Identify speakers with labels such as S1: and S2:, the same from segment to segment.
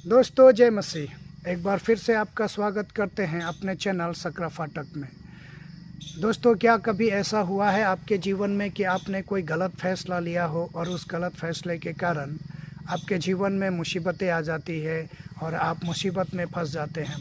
S1: दोस्तों जय मसीह। एक बार फिर से आपका स्वागत करते हैं अपने चैनल सकरा फाटक में। दोस्तों, क्या कभी ऐसा हुआ है आपके जीवन में कि आपने कोई गलत फैसला लिया हो और उस गलत फैसले के कारण आपके जीवन में मुसीबतें आ जाती है और आप मुसीबत में फंस जाते हैं।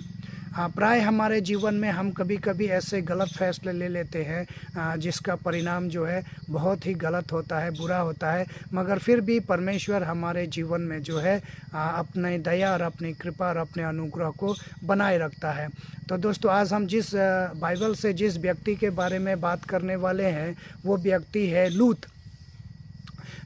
S1: प्राय हमारे जीवन में हम कभी कभी ऐसे गलत फैसले ले लेते हैं जिसका परिणाम जो है बहुत ही गलत होता है, बुरा होता है, मगर फिर भी परमेश्वर हमारे जीवन में जो है अपनी दया और अपनी कृपा और अपने अनुग्रह को बनाए रखता है। तो दोस्तों, आज हम जिस बाइबल से जिस व्यक्ति के बारे में बात करने वाले हैं वो व्यक्ति है लूत।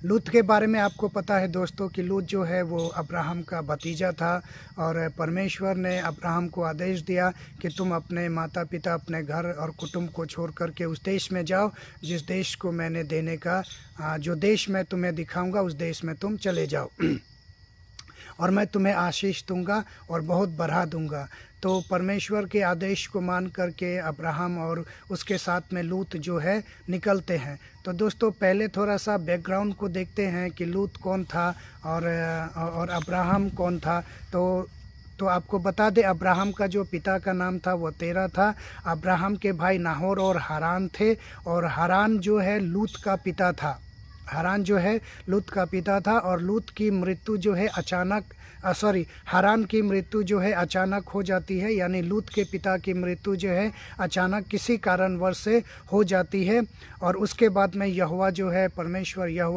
S1: लूत के बारे में आपको पता है दोस्तों कि लूत जो है वो अब्राहम का भतीजा था और परमेश्वर ने अब्राहम को आदेश दिया कि तुम अपने माता पिता, अपने घर और कुटुंब को छोड़ करके उस देश में जाओ जिस देश को मैंने देने का जो देश मैं तुम्हें दिखाऊंगा उस देश में तुम चले जाओ और मैं तुम्हें आशीष दूंगा और बहुत बढ़ा दूंगा। तो परमेश्वर के आदेश को मान करके अब्राहम और उसके साथ में लूत जो है निकलते हैं। तो दोस्तों, पहले थोड़ा सा बैकग्राउंड को देखते हैं कि लूत कौन था और अब्राहम कौन था। तो आपको बता दें, अब्राहम का जो पिता का नाम था वो तेरह था। अब्राहम के भाई नाहोर और हारान थे और हारान जो है लूत का पिता था। हारान जो है लूत का पिता था और लूत की मृत्यु जो है हारान की मृत्यु जो है अचानक हो जाती है, यानी लूत के पिता की मृत्यु जो है अचानक किसी कारणवश से हो जाती है। और उसके बाद में यहोवा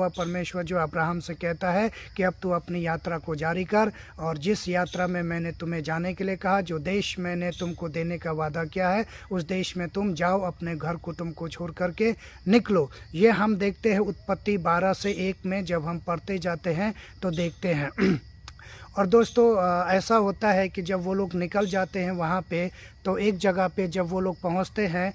S1: परमेश्वर जो अब्राहम से कहता है कि अब तू अपनी यात्रा को जारी कर और जिस यात्रा में मैंने तुम्हें जाने के लिए कहा, जो देश मैंने तुमको देने का वादा किया है, उस देश में तुम जाओ, अपने घर कुटुंब को छोड़ करके निकलो। ये हम देखते हैं उत्पत्ति 12 से 1 में जब हम पढ़ते जाते हैं तो देखते हैं। और दोस्तों, ऐसा होता है कि जब वो लोग निकल जाते हैं वहाँ पे, तो एक जगह पे जब वो लोग पहुँचते हैं,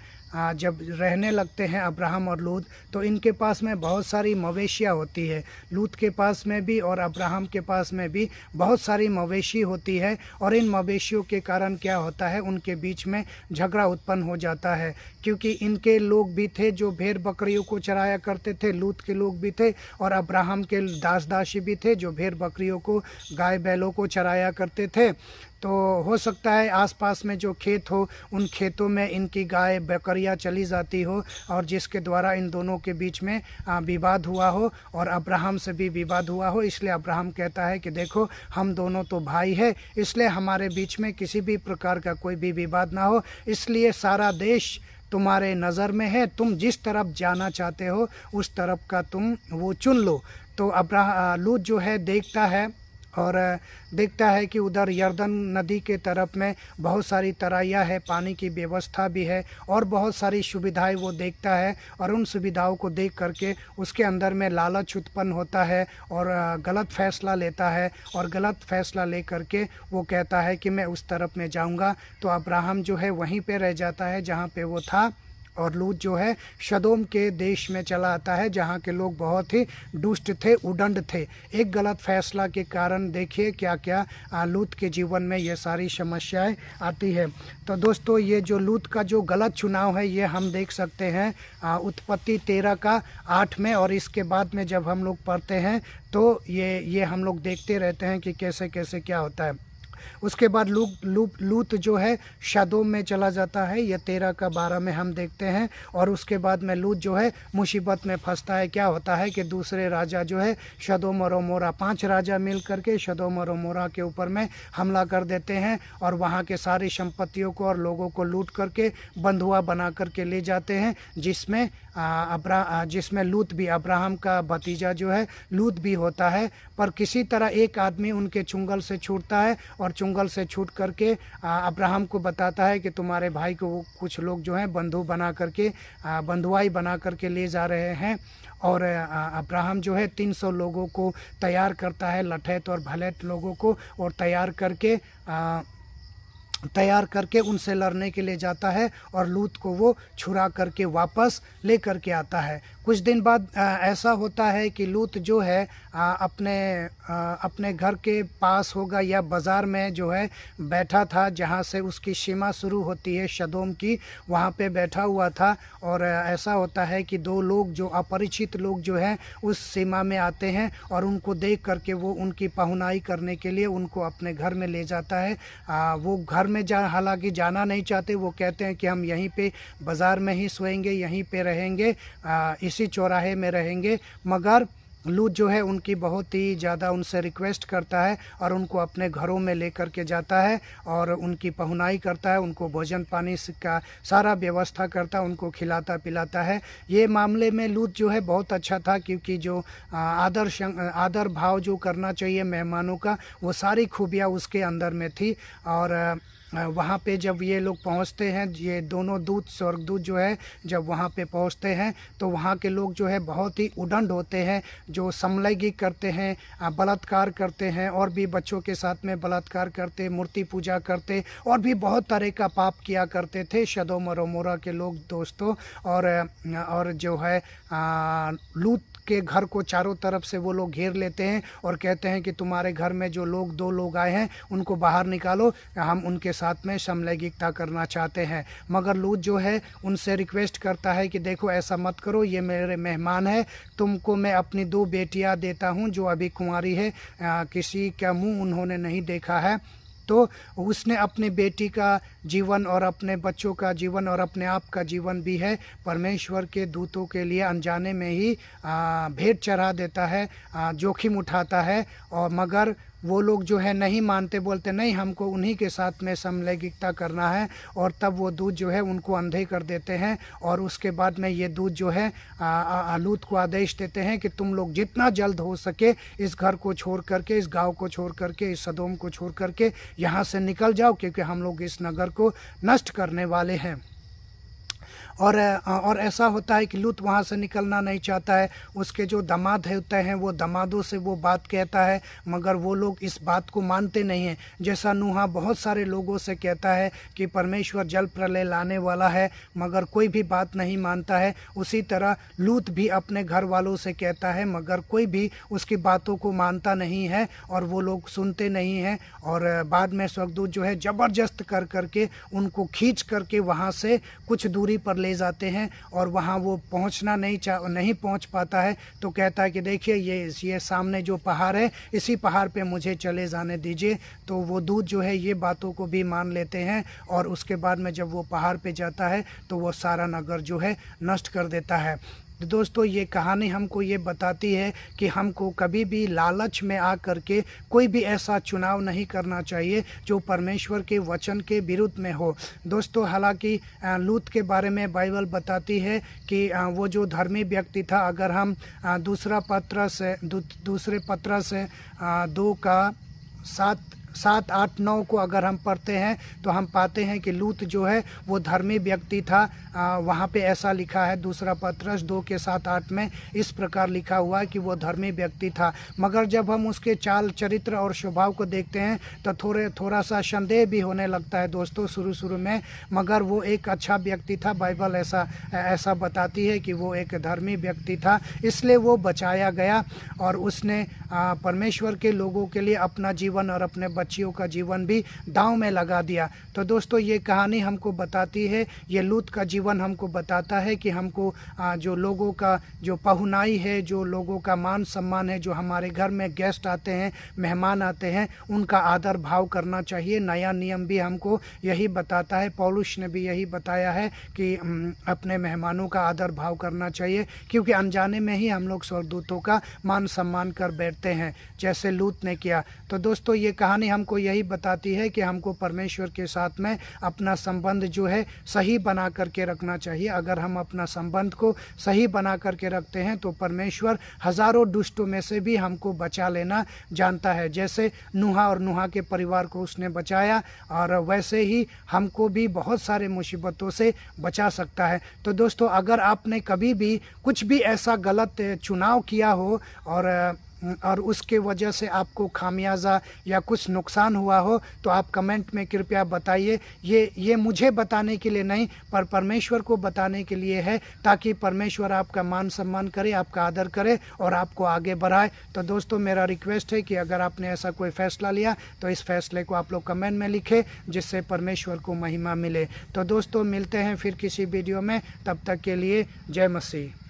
S1: जब रहने लगते हैं अब्राहम और लूत, तो इनके पास में बहुत सारी मवेशियाँ होती है। लूत के पास में भी और अब्राहम के पास में भी बहुत सारी मवेशी होती है और इन मवेशियों के कारण क्या होता है, उनके बीच में झगड़ा उत्पन्न हो जाता है, क्योंकि इनके लोग भी थे जो भेड़ बकरियों को चराया करते थे, लूत के लोग भी थे, और अब्राहम के दास दासी भी थे जो भेड़ बकरियों को, गाय बैलों को चराया करते थे। तो हो सकता है आसपास में जो खेत हो उन खेतों में इनकी गाय बकरियां चली जाती हो और जिसके द्वारा इन दोनों के बीच में विवाद हुआ हो और अब्राहम से भी विवाद हुआ हो। इसलिए अब्राहम कहता है कि देखो, हम दोनों तो भाई हैं, इसलिए हमारे बीच में किसी भी प्रकार का कोई भी विवाद ना हो, इसलिए सारा देश तुम्हारे नज़र में है, तुम जिस तरफ जाना चाहते हो उस तरफ का तुम वो चुन लो। तो लूत जो है देखता है कि उधर यरदन नदी के तरफ में बहुत सारी तराइयाँ है, पानी की व्यवस्था भी है और बहुत सारी सुविधाएं वो देखता है, और उन सुविधाओं को देख करके उसके अंदर में लालच उत्पन्न होता है और गलत फैसला लेता है, और गलत फैसला ले करके वो कहता है कि मैं उस तरफ में जाऊंगा। तो अब्राहम जो है वहीं पे रह जाता है जहाँ पे वो था, और लूत जो है सदोम के देश में चला आता है जहाँ के लोग बहुत ही दुष्ट थे, उदंड थे। एक गलत फैसला के कारण देखिए क्या क्या लूत के जीवन में ये सारी समस्याएं आती है। तो दोस्तों, ये जो लूत का जो गलत चुनाव है ये हम देख सकते हैं उत्पत्ति 13 का 8 में, और इसके बाद में जब हम लोग पढ़ते हैं तो ये हम लोग देखते रहते हैं कि कैसे कैसे क्या होता है। उसके बाद लूत जो है सदोम में चला जाता है, यह 13 का 12 में हम देखते हैं। और उसके बाद में लूत जो है मुसीबत में फंसता है। क्या होता है कि दूसरे राजा जो है सदोम और अमोरा, 5 राजा मिल करके सदोम और अमोरा के ऊपर में हमला कर देते हैं और वहाँ के सारी संपत्तियों को और लोगों को लूट करके बंधुआ बना करके ले जाते हैं, जिसमें लूत भी, अब्राहम का भतीजा जो है लूत भी होता है। पर किसी तरह एक आदमी उनके चुंगल से छूटता है और चुंगल से छूट करके अब्राहम को बताता है कि तुम्हारे भाई को कुछ लोग जो हैं बंधुआई बना करके ले जा रहे हैं। और अब्राहम जो है 300 लोगों को तैयार करता है, लठैत और भलैत लोगों को, और तैयार करके उनसे लड़ने के लिए जाता है और लूत को वो छुरा करके वापस ले करके आता है। कुछ दिन बाद ऐसा होता है कि लूत जो है अपने घर के पास होगा या बाज़ार में जो है बैठा था, जहाँ से उसकी सीमा शुरू होती है सदोम की, वहाँ पे बैठा हुआ था। और ऐसा होता है कि दो लोग जो अपरिचित लोग जो हैं उस सीमा में आते हैं और उनको देख करके वो उनकी पहुनाई करने के लिए उनको अपने घर में ले जाता है। वो घर में हालांकि जाना नहीं चाहते, वो कहते हैं कि हम यहीं पे बाज़ार में ही सोएंगे, यहीं पे रहेंगे, इसी चौराहे में रहेंगे। मगर लूत जो है उनकी बहुत ही ज़्यादा उनसे रिक्वेस्ट करता है और उनको अपने घरों में लेकर के जाता है और उनकी पहुनाई करता है, उनको भोजन पानी का सारा व्यवस्था करता है, उनको पिलाता है। ये मामले में लूत जो है बहुत अच्छा था, क्योंकि जो आदर भाव जो करना चाहिए मेहमानों का, वो सारी खूबियाँ उसके अंदर में थी। और वहाँ पे जब ये लोग पहुँचते हैं, ये दोनों दूत स्वर्गदूत जो है जब वहाँ पे पहुँचते हैं तो वहाँ के लोग जो है बहुत ही उदंड होते हैं, जो समलैंगिक करते हैं, बलात्कार करते हैं, और भी बच्चों के साथ में बलात्कार करते, मूर्ति पूजा करते, और भी बहुत तरह का पाप किया करते थे सदोम और अमोरा के लोग दोस्तों। और जो है लूत के घर को चारों तरफ से वो लोग घेर लेते हैं और कहते हैं कि तुम्हारे घर में जो दो लोग आए हैं उनको बाहर निकालो, हम उनके साथ में समलैंगिकता करना चाहते हैं। मगर लूत जो है उनसे रिक्वेस्ट करता है कि देखो ऐसा मत करो, ये मेरे मेहमान है, तुमको मैं अपनी 2 बेटियां देता हूं जो अभी कुंवारी है, किसी का मुंह उन्होंने नहीं देखा है। तो उसने अपनी बेटी का जीवन और अपने बच्चों का जीवन और अपने आप का जीवन भी है परमेश्वर के दूतों के लिए अनजाने में ही भेंट चढ़ा देता है, जोखिम उठाता है। और मगर वो लोग जो है नहीं मानते, बोलते नहीं हमको उन्हीं के साथ में समलैंगिकता करना है। और तब वो दूत जो है उनको अंधे कर देते हैं। और उसके बाद में ये दूत जो है लूत को आदेश देते हैं कि तुम लोग जितना जल्द हो सके इस घर को छोड़ करके, इस गांव को छोड़ करके, इस सदोम को छोड़ करके यहाँ से निकल जाओ, क्योंकि हम लोग इस नगर को नष्ट करने वाले हैं। और ऐसा होता है कि लूत वहाँ से निकलना नहीं चाहता है। उसके जो दामाद होते हैं वो दामादों से वो बात कहता है, मगर वो लोग इस बात को मानते नहीं हैं। जैसा नूहा बहुत सारे लोगों से कहता है कि परमेश्वर जल प्रलय लाने वाला है, मगर कोई भी बात नहीं मानता है, उसी तरह लूत भी अपने घर वालों से कहता है, मगर कोई भी उसकी बातों को मानता नहीं है और वो लोग सुनते नहीं हैं। और बाद में स्वर्गदूत जो है ज़बरदस्त कर करके उनको खींच करके वहाँ से कुछ दूरी पर ले जाते हैं और वहाँ वो पहुँचना नहीं पहुँच पाता है। तो कहता है कि देखिए ये सामने जो पहाड़ है, इसी पहाड़ पे मुझे चले जाने दीजिए। तो वो दूत जो है ये बातों को भी मान लेते हैं और उसके बाद में जब वो पहाड़ पे जाता है तो वो सारा नगर जो है नष्ट कर देता है। तो दोस्तों ये कहानी हमको ये बताती है कि हमको कभी भी लालच में आ करके कोई भी ऐसा चुनाव नहीं करना चाहिए जो परमेश्वर के वचन के विरुद्ध में हो। दोस्तों हालांकि लूत के बारे में बाइबल बताती है कि वो जो धर्मी व्यक्ति था, अगर हम दूसरे पत्र से 2 का 7, 8, 9 को अगर हम पढ़ते हैं तो हम पाते हैं कि लूत जो है वो धर्मी व्यक्ति था। वहाँ पे ऐसा लिखा है, दूसरा पत्रस 2 के 7, 8 में इस प्रकार लिखा हुआ है कि वो धर्मी व्यक्ति था। मगर जब हम उसके चाल चरित्र और स्वभाव को देखते हैं तो थोड़ा सा संदेह भी होने लगता है दोस्तों शुरू में। मगर वो एक अच्छा व्यक्ति था, बाइबल ऐसा बताती है कि वो एक धर्मी व्यक्ति था, इसलिए वो बचाया गया और उसने परमेश्वर के लोगों के लिए अपना जीवन और अपने बच्चियों का जीवन भी दांव में लगा दिया। तो दोस्तों ये कहानी हमको बताती है, ये लूत का जीवन हमको बताता है कि हमको जो लोगों का जो पहुनाई है, जो लोगों का मान सम्मान है, जो हमारे घर में गेस्ट आते हैं, मेहमान आते हैं, उनका आदर भाव करना चाहिए। नया नियम भी हमको यही बताता है, पौलुस ने भी यही बताया है कि अपने मेहमानों का आदर भाव करना चाहिए, क्योंकि अनजाने में ही हम लोग स्वर्गदूतों का मान सम्मान कर बैठते हैं जैसे लूत ने किया। तो दोस्तों ये कहानी हमको यही बताती है कि हमको परमेश्वर के साथ में अपना संबंध जो है सही बना करके रखना चाहिए। अगर हम अपना संबंध को सही बना करके रखते हैं तो परमेश्वर हजारों दुष्टों में से भी हमको बचा लेना जानता है। जैसे नूहा और नूहा के परिवार को उसने बचाया, और वैसे ही हमको भी बहुत सारे मुसीबतों से बचा सकता है। तो दोस्तों अगर आपने कभी भी कुछ भी ऐसा गलत चुनाव किया हो और और उसके वजह से आपको खामियाजा या कुछ नुकसान हुआ हो तो आप कमेंट में कृपया बताइए। ये मुझे बताने के लिए नहीं, पर परमेश्वर को बताने के लिए है, ताकि परमेश्वर आपका मान सम्मान करे, आपका आदर करे और आपको आगे बढ़ाए। तो दोस्तों, मेरा रिक्वेस्ट है कि अगर आपने ऐसा कोई फ़ैसला लिया तो इस फैसले को आप लोग कमेंट में लिखें, जिससे परमेश्वर को महिमा मिले। तो दोस्तों, मिलते हैं फिर किसी वीडियो में, तब तक के लिए जय मसीह।